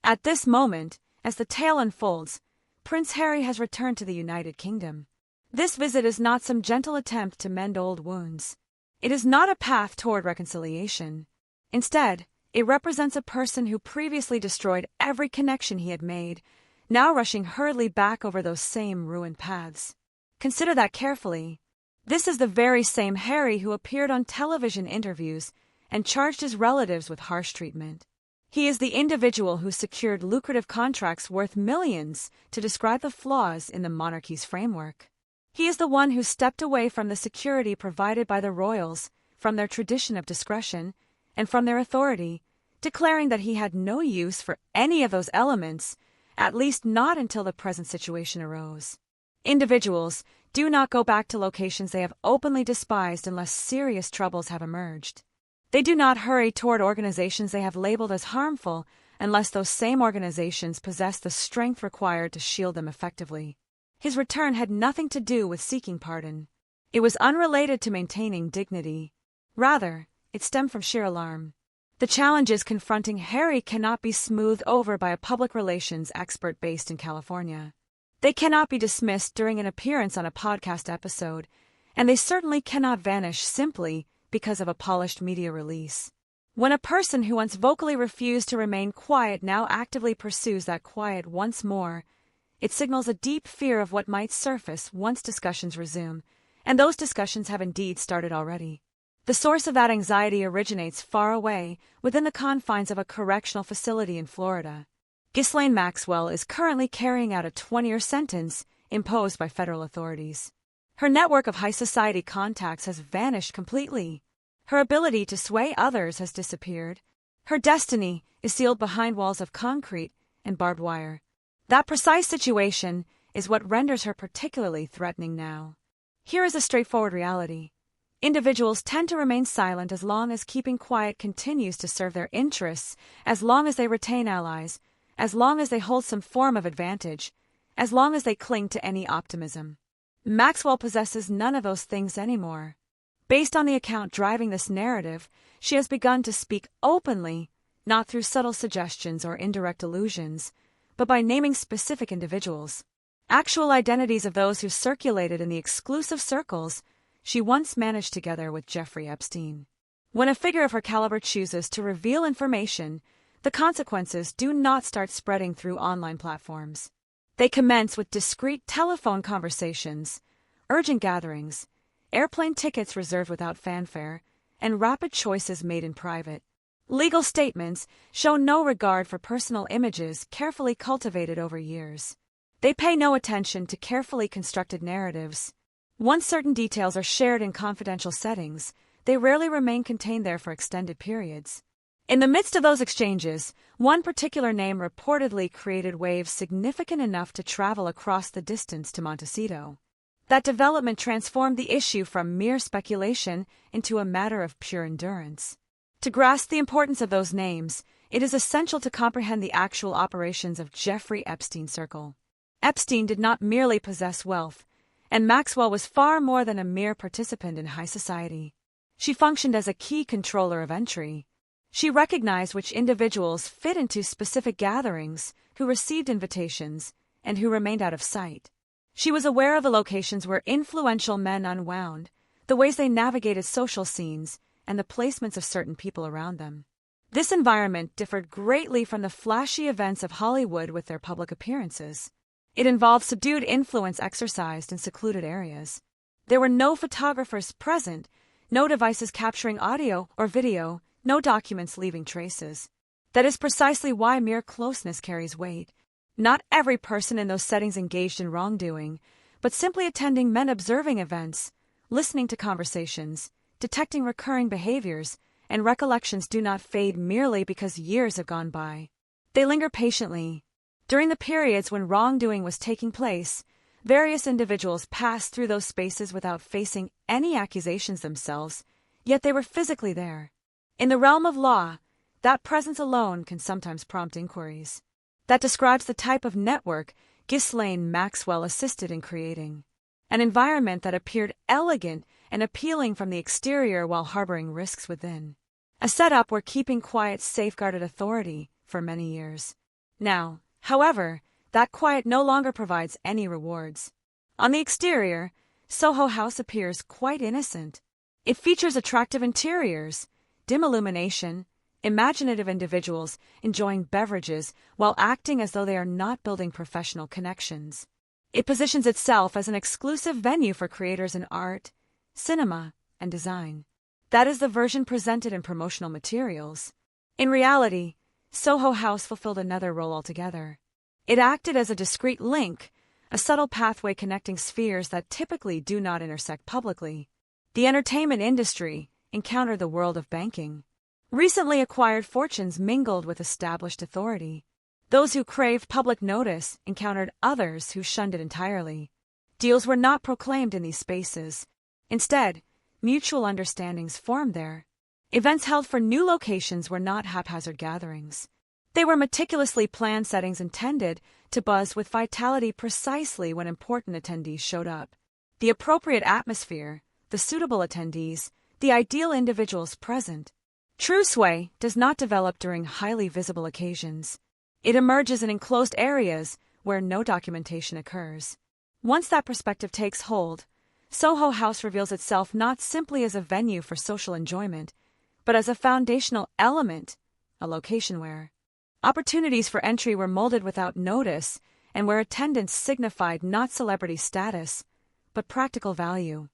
At this moment, as the tale unfolds, Prince Harry has returned to the United Kingdom. This visit is not some gentle attempt to mend old wounds. It is not a path toward reconciliation. Instead, it represents a person who previously destroyed every connection he had made, now rushing hurriedly back over those same ruined paths. Consider that carefully. This is the very same Harry who appeared on television interviews and charged his relatives with harsh treatment. He is the individual who secured lucrative contracts worth millions to describe the flaws in the monarchy's framework. He is the one who stepped away from the security provided by the royals, from their tradition of discretion, and from their authority, declaring that he had no use for any of those elements, at least not until the present situation arose. Individuals do not go back to locations they have openly despised unless serious troubles have emerged. They do not hurry toward organizations they have labeled as harmful unless those same organizations possess the strength required to shield them effectively. His return had nothing to do with seeking pardon. It was unrelated to maintaining dignity. Rather, it stemmed from sheer alarm. The challenges confronting Harry cannot be smoothed over by a public relations expert based in California. They cannot be dismissed during an appearance on a podcast episode, and they certainly cannot vanish simply because of a polished media release. When a person who once vocally refused to remain quiet now actively pursues that quiet once more, it signals a deep fear of what might surface once discussions resume, and those discussions have indeed started already. The source of that anxiety originates far away, within the confines of a correctional facility in Florida. Ghislaine Maxwell is currently carrying out a 20-year sentence imposed by federal authorities. Her network of high society contacts has vanished completely. Her ability to sway others has disappeared. Her destiny is sealed behind walls of concrete and barbed wire. That precise situation is what renders her particularly threatening now. Here is a straightforward reality. Individuals tend to remain silent as long as keeping quiet continues to serve their interests, as long as they retain allies, as long as they hold some form of advantage, as long as they cling to any optimism. Maxwell possesses none of those things anymore. Based on the account driving this narrative, she has begun to speak openly, not through subtle suggestions or indirect allusions, but by naming specific individuals, actual identities of those who circulated in the exclusive circles she once managed together with Jeffrey Epstein. When a figure of her caliber chooses to reveal information, the consequences do not start spreading through online platforms. They commence with discreet telephone conversations, urgent gatherings, airplane tickets reserved without fanfare, and rapid choices made in private. Legal statements show no regard for personal images carefully cultivated over years. They pay no attention to carefully constructed narratives. Once certain details are shared in confidential settings, they rarely remain contained there for extended periods. In the midst of those exchanges, one particular name reportedly created waves significant enough to travel across the distance to Montecito. That development transformed the issue from mere speculation into a matter of pure endurance. To grasp the importance of those names, it is essential to comprehend the actual operations of Jeffrey Epstein's circle. Epstein did not merely possess wealth, and Maxwell was far more than a mere participant in high society. She functioned as a key controller of entry. She recognized which individuals fit into specific gatherings, who received invitations, and who remained out of sight. She was aware of the locations where influential men unwound, the ways they navigated social scenes, and the placements of certain people around them. This environment differed greatly from the flashy events of Hollywood with their public appearances. It involved subdued influence exercised in secluded areas. There were no photographers present, no devices capturing audio or video, no documents leaving traces. That is precisely why mere closeness carries weight. Not every person in those settings engaged in wrongdoing, but simply attending men observing events, listening to conversations, detecting recurring behaviors, and recollections do not fade merely because years have gone by. They linger patiently. During the periods when wrongdoing was taking place, various individuals passed through those spaces without facing any accusations themselves, yet they were physically there. In the realm of law, that presence alone can sometimes prompt inquiries. That describes the type of network Ghislaine Maxwell assisted in creating. An environment that appeared elegant and appealing from the exterior while harboring risks within. A setup where keeping quiet safeguarded authority for many years. Now, however, that quiet no longer provides any rewards. On the exterior, Soho House appears quite innocent. It features attractive interiors, dim illumination, imaginative individuals enjoying beverages while acting as though they are not building professional connections. It positions itself as an exclusive venue for creators in art, cinema, and design. That is the version presented in promotional materials. In reality, Soho House fulfilled another role altogether. It acted as a discreet link, a subtle pathway connecting spheres that typically do not intersect publicly. The entertainment industry encountered the world of banking. Recently acquired fortunes mingled with established authority. Those who craved public notice encountered others who shunned it entirely. Deals were not proclaimed in these spaces. Instead, mutual understandings formed there. Events held for new locations were not haphazard gatherings. They were meticulously planned settings intended to buzz with vitality precisely when important attendees showed up. The appropriate atmosphere, the suitable attendees, the ideal individuals present. True sway does not develop during highly visible occasions. It emerges in enclosed areas where no documentation occurs. Once that perspective takes hold, Soho House reveals itself not simply as a venue for social enjoyment, but as a foundational element, a location where opportunities for entry were molded without notice and where attendance signified not celebrity status, but practical value.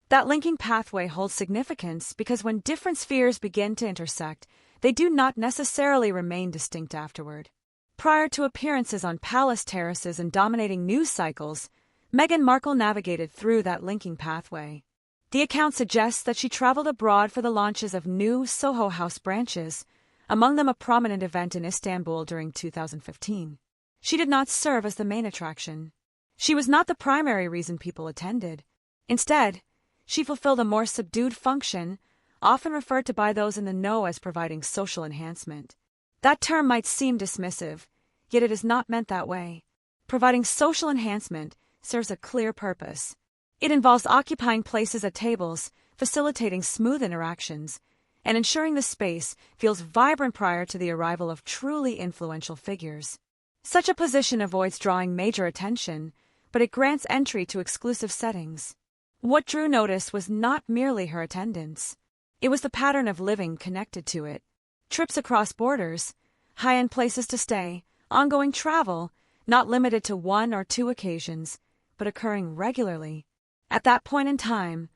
That linking pathway holds significance because when different spheres begin to intersect, they do not necessarily remain distinct afterward. Prior to appearances on palace terraces and dominating news cycles, Meghan Markle navigated through that linking pathway. The account suggests that she traveled abroad for the launches of new Soho House branches, among them a prominent event in Istanbul during 2015. She did not serve as the main attraction. She was not the primary reason people attended. Instead, she fulfilled a more subdued function, often referred to by those in the know as providing social enhancement. That term might seem dismissive, yet it is not meant that way. Providing social enhancement serves a clear purpose. It involves occupying places at tables, facilitating smooth interactions, and ensuring the space feels vibrant prior to the arrival of truly influential figures. Such a position avoids drawing major attention, but it grants entry to exclusive settings. What drew notice was not merely her attendance. It was the pattern of living connected to it. Trips across borders, high-end places to stay, ongoing travel, not limited to one or two occasions, but occurring regularly. At that point in time,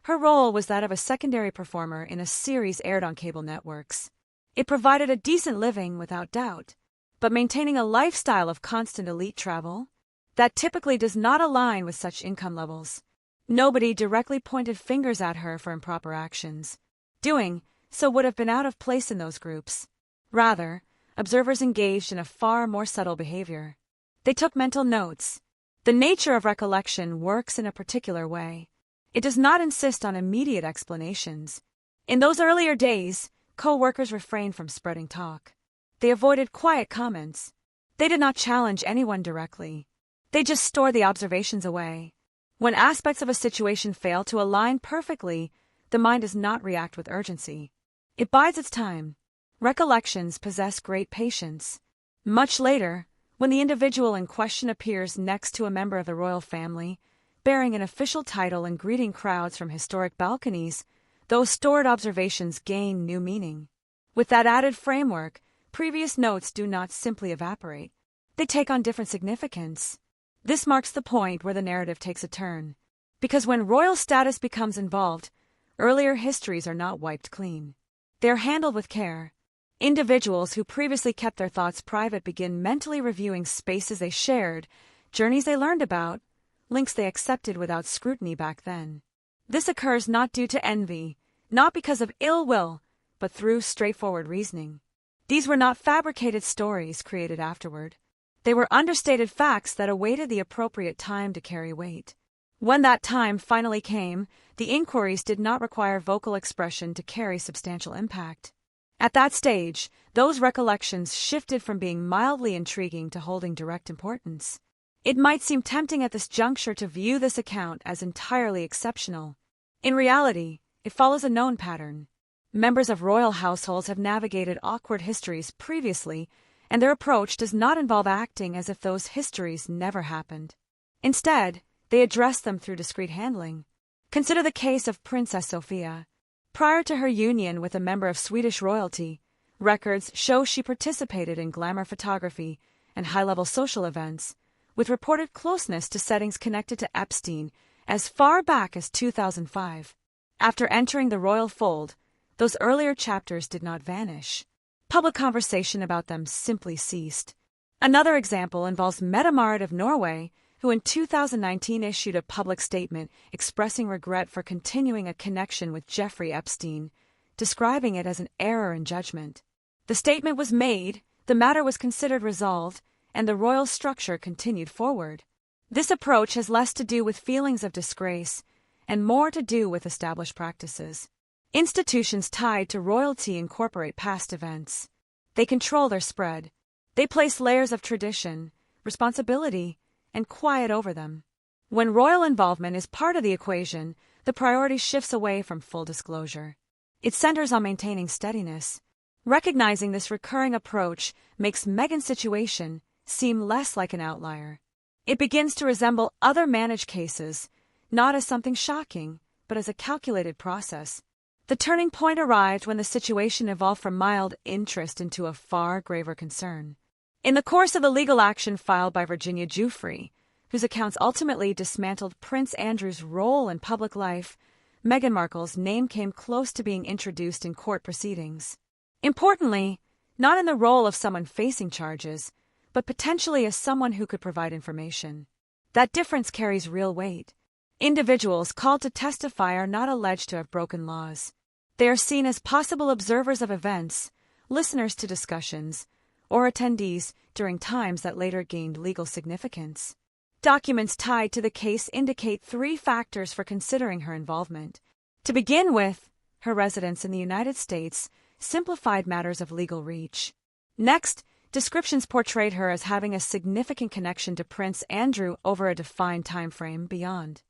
her role was that of a secondary performer in a series aired on cable networks. It provided a decent living without doubt, but maintaining a lifestyle of constant elite travel, that typically does not align with such income levels. Nobody directly pointed fingers at her for improper actions. Doing so would have been out of place in those groups. Rather, observers engaged in a far more subtle behavior. They took mental notes. The nature of recollection works in a particular way. It does not insist on immediate explanations. In those earlier days, co-workers refrained from spreading talk. They avoided quiet comments. They did not challenge anyone directly. They just stored the observations away. When aspects of a situation fail to align perfectly, the mind does not react with urgency. It bides its time. Recollections possess great patience. Much later, when the individual in question appears next to a member of the royal family, bearing an official title and greeting crowds from historic balconies, those stored observations gain new meaning. With that added framework, previous notes do not simply evaporate. They take on different significance. This marks the point where the narrative takes a turn. Because when royal status becomes involved, earlier histories are not wiped clean. They are handled with care. Individuals who previously kept their thoughts private begin mentally reviewing spaces they shared, journeys they learned about, links they accepted without scrutiny back then. This occurs not due to envy, not because of ill will, but through straightforward reasoning. These were not fabricated stories created afterward. They were understated facts that awaited the appropriate time to carry weight. When that time finally came, the inquiries did not require vocal expression to carry substantial impact. At that stage, those recollections shifted from being mildly intriguing to holding direct importance. It might seem tempting at this juncture to view this account as entirely exceptional. In reality, it follows a known pattern. Members of royal households have navigated awkward histories previously, and their approach does not involve acting as if those histories never happened. Instead, they address them through discreet handling. Consider the case of Princess Sofia. Prior to her union with a member of Swedish royalty, records show she participated in glamour photography and high-level social events, with reported closeness to settings connected to Epstein as far back as 2005. After entering the royal fold, those earlier chapters did not vanish. Public conversation about them simply ceased. Another example involves Mette-Marit of Norway, who in 2019 issued a public statement expressing regret for continuing a connection with Jeffrey Epstein, describing it as an error in judgment. The statement was made, the matter was considered resolved, and the royal structure continued forward. This approach has less to do with feelings of disgrace and more to do with established practices. Institutions tied to royalty incorporate past events. They control their spread. They place layers of tradition, responsibility, and quiet over them. When royal involvement is part of the equation, the priority shifts away from full disclosure. It centers on maintaining steadiness. Recognizing this recurring approach makes Meghan's situation seem less like an outlier. It begins to resemble other managed cases, not as something shocking, but as a calculated process. The turning point arrived when the situation evolved from mild interest into a far graver concern. In the course of the legal action filed by Virginia Giuffre, whose accounts ultimately dismantled Prince Andrew's role in public life, Meghan Markle's name came close to being introduced in court proceedings. Importantly, not in the role of someone facing charges, but potentially as someone who could provide information. That difference carries real weight. Individuals called to testify are not alleged to have broken laws. They are seen as possible observers of events, listeners to discussions, or attendees during times that later gained legal significance. Documents tied to the case indicate 3 factors for considering her involvement. To begin with, her residence in the United States simplified matters of legal reach. Next, descriptions portrayed her as having a significant connection to Prince Andrew over a defined time frame beyond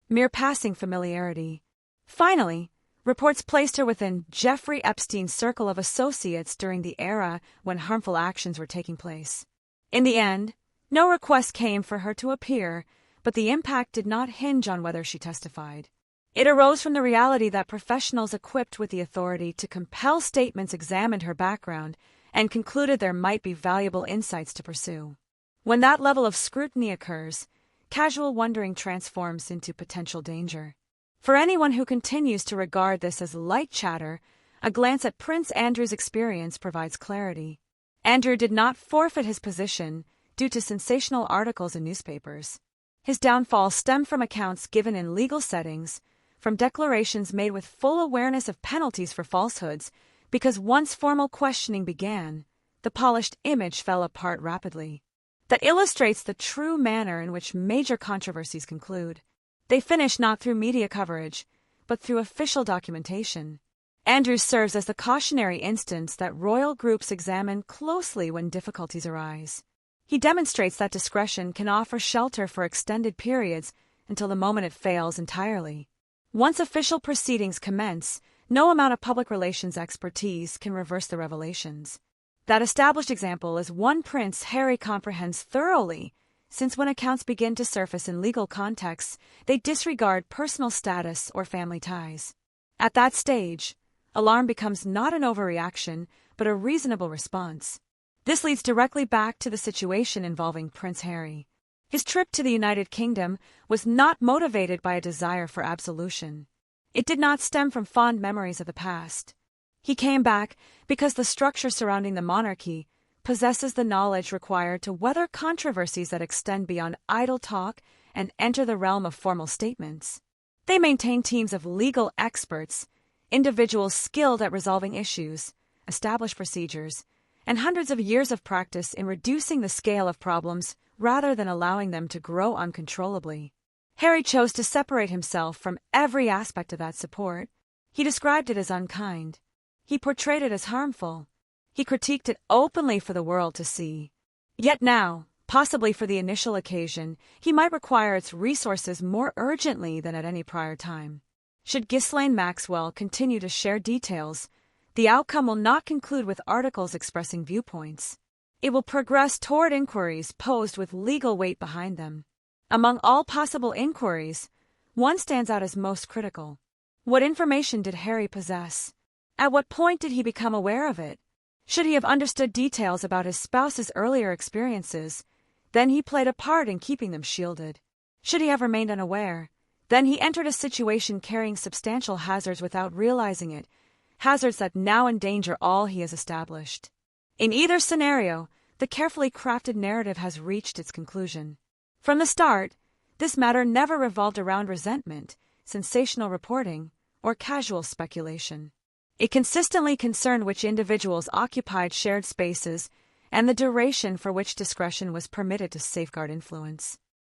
mere passing familiarity. Finally, reports placed her within Jeffrey Epstein's circle of associates during the era when harmful actions were taking place. In the end, no request came for her to appear, but the impact did not hinge on whether she testified. It arose from the reality that professionals equipped with the authority to compel statements examined her background and concluded there might be valuable insights to pursue. When that level of scrutiny occurs, casual wondering transforms into potential danger. For anyone who continues to regard this as light chatter, a glance at Prince Andrew's experience provides clarity. Andrew did not forfeit his position due to sensational articles in newspapers. His downfall stemmed from accounts given in legal settings, from declarations made with full awareness of penalties for falsehoods, because once formal questioning began, the polished image fell apart rapidly. That illustrates the true manner in which major controversies conclude. They finish not through media coverage, but through official documentation. Andrew serves as the cautionary instance that royal groups examine closely when difficulties arise. He demonstrates that discretion can offer shelter for extended periods until the moment it fails entirely. Once official proceedings commence, no amount of public relations expertise can reverse the revelations. That established example is one Prince Harry comprehends thoroughly, since when accounts begin to surface in legal contexts, they disregard personal status or family ties. At that stage, alarm becomes not an overreaction, but a reasonable response. This leads directly back to the situation involving Prince Harry. His trip to the United Kingdom was not motivated by a desire for absolution. It did not stem from fond memories of the past. He came back because the structure surrounding the monarchy possesses the knowledge required to weather controversies that extend beyond idle talk and enter the realm of formal statements. They maintain teams of legal experts, individuals skilled at resolving issues, established procedures, and hundreds of years of practice in reducing the scale of problems rather than allowing them to grow uncontrollably. Harry chose to separate himself from every aspect of that support. He described it as unkind. He portrayed it as harmful. He critiqued it openly for the world to see. Yet now, possibly for the initial occasion, he might require its resources more urgently than at any prior time. Should Ghislaine Maxwell continue to share details, the outcome will not conclude with articles expressing viewpoints. It will progress toward inquiries posed with legal weight behind them. Among all possible inquiries, one stands out as most critical. What information did Harry possess? At what point did he become aware of it? Should he have understood details about his spouse's earlier experiences, then he played a part in keeping them shielded. Should he have remained unaware, then he entered a situation carrying substantial hazards without realizing it, hazards that now endanger all he has established. In either scenario, the carefully crafted narrative has reached its conclusion. From the start, this matter never revolved around resentment, sensational reporting, or casual speculation. It consistently concerned which individuals occupied shared spaces and the duration for which discretion was permitted to safeguard influence.